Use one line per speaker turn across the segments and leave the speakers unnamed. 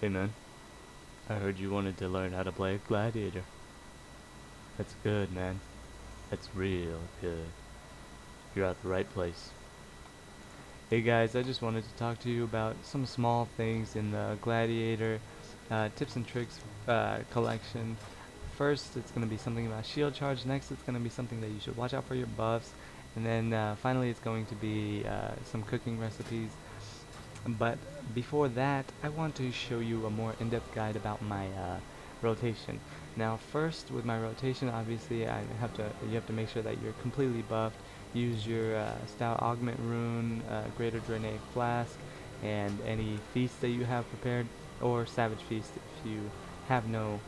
Hey man, I heard you wanted to learn how to play Gladiator. That's good, man. That's real good. You're at the right place. Hey guys, I just wanted to talk to you about some small things in the Gladiator tips and tricks collection. First, it's going to be something about shield charge. Next, it's going to be something that you should watch out for your buffs. And then finally, it's going to be some cooking recipes. But before that, I want to show you a more in-depth guide about my rotation. Now, first with my rotation, obviously you have to make sure that you're completely buffed. Use your Stout Augment Rune, Greater Draining Flask, and any feast that you have prepared, or Savage Feast if you have no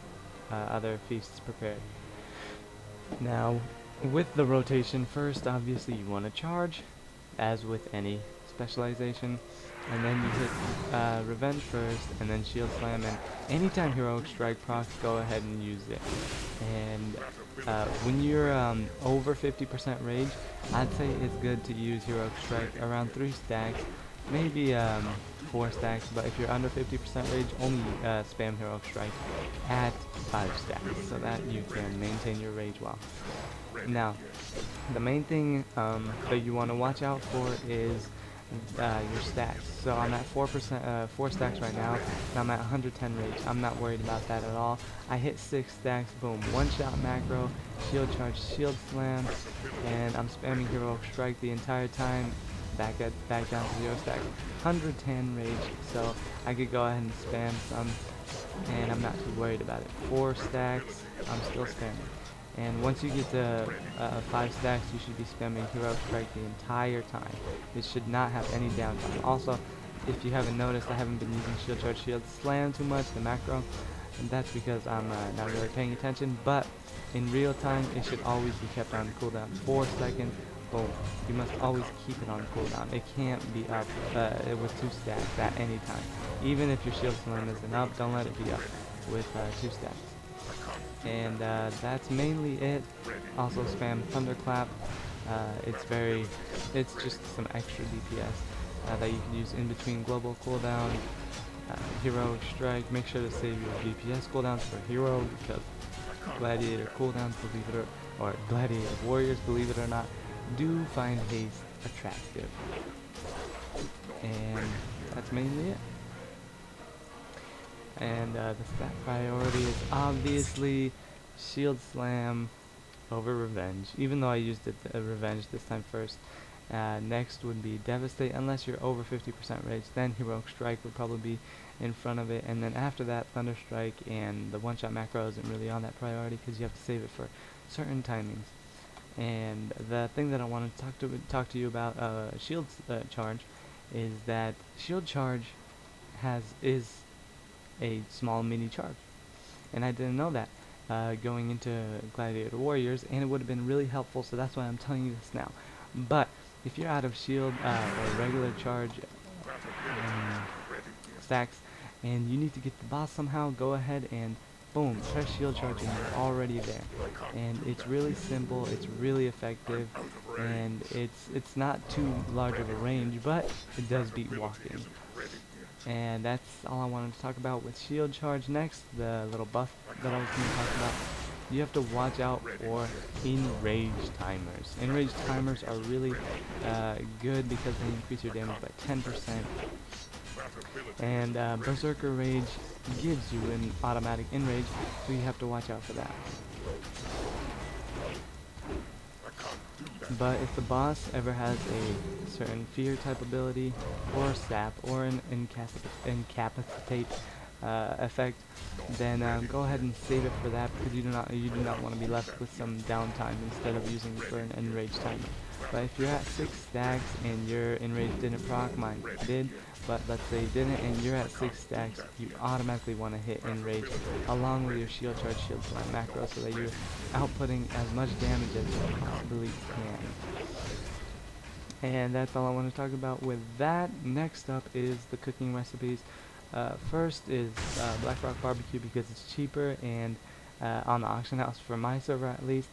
other feasts prepared. Now, with the rotation, first obviously you want to charge, as with any specialization, and then you hit Revenge first, and then Shield Slam, and anytime Heroic Strike procs, go ahead and use it. And when you're over 50% rage, I'd say it's good to use Heroic Strike around 3 stacks, maybe 4 stacks, but if you're under 50% rage, only spam Heroic Strike at 5 stacks, so that you can maintain your rage well. Now, the main thing that you want to watch out for is your stacks. So I'm at 4 stacks right now, and I'm at 110 rage. I'm not worried about that at all. I hit 6 stacks, boom, one shot macro, shield charge, shield slam, and I'm spamming heroic strike the entire time. Back down to 0 stacks. 110 rage, so I could go ahead and spam some, and I'm not too worried about it. 4 stacks, I'm still spamming. And once you get to 5 stacks, you should be spamming Heroic Strike the entire time. It should not have any downtime. Also, if you haven't noticed, I haven't been using Shield Charge Shield Slam too much, the macro, and that's because I'm not really paying attention, but in real time, it should always be kept on cooldown. 4 seconds, boom. You must always keep it on cooldown. It can't be up with 2 stacks at any time. Even if your Shield Slam isn't up, don't let it be up with 2 stacks. And that's mainly it. Also spam Thunderclap. It's just some extra DPS that you can use in between global cooldown, heroic strike. Make sure to save your DPS cooldowns for hero, because gladiator cooldowns, or gladiator warriors, believe it or not, do find haste attractive. And that's mainly it. And the stat priority is obviously Shield Slam over Revenge, even though I used Revenge this time first. Next would be Devastate, unless you're over 50% rage, then Heroic Strike would probably be in front of it, and then after that Thunder Strike, and the one-shot macro isn't really on that priority because you have to save it for certain timings. And the thing that I want to talk to you about Shield Charge is that Shield Charge is a small mini charge, and I didn't know that going into Gladiator Warriors, and it would have been really helpful, so that's why I'm telling you this now. But if you're out of shield or regular charge stacks and you need to get the boss somehow, go ahead and boom, press shield charge and you're already there. And it's really simple, it's really effective, and it's not too large of a range, but it does beat walking. And that's all I wanted to talk about with shield charge. Next, the little buff that I was going to talk about. You have to watch out for enrage timers. Enrage timers are really good because they increase your damage by 10%. And Berserker Rage gives you an automatic enrage, so you have to watch out for that. But if the boss ever has a certain fear type ability, or sap, or an incapacitate effect, then go ahead and save it for that, because you do not want to be left with some downtime instead of using it for an enrage timer. But if you're at 6 stacks and your enrage didn't proc, mine did, but let's say you didn't, and you're at 6 stacks, you automatically want to hit enrage along with your shield charge, shield slam macro, so that you're outputting as much damage as you possibly can. And that's all I want to talk about with that. Next up is the cooking recipes. First is Black Rock Barbecue, because it's cheaper and on the auction house for my server at least,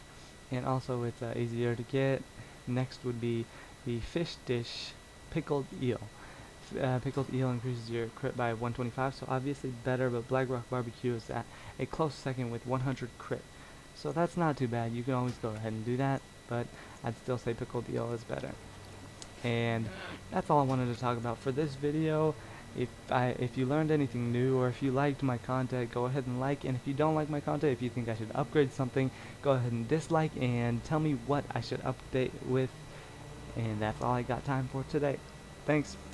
and also it's easier to get. Next would be the fish dish pickled eel. pickled eel increases your crit by 125, so obviously better, but Black Rock Barbecue is at a close second with 100 crit. So that's not too bad. You can always go ahead and do that, but I'd still say pickled eel is better. And that's all I wanted to talk about for this video. If you learned anything new, or if you liked my content, go ahead and like. And if you don't like my content, if you think I should upgrade something, go ahead and dislike and tell me what I should update with. And that's all I got time for today. Thanks.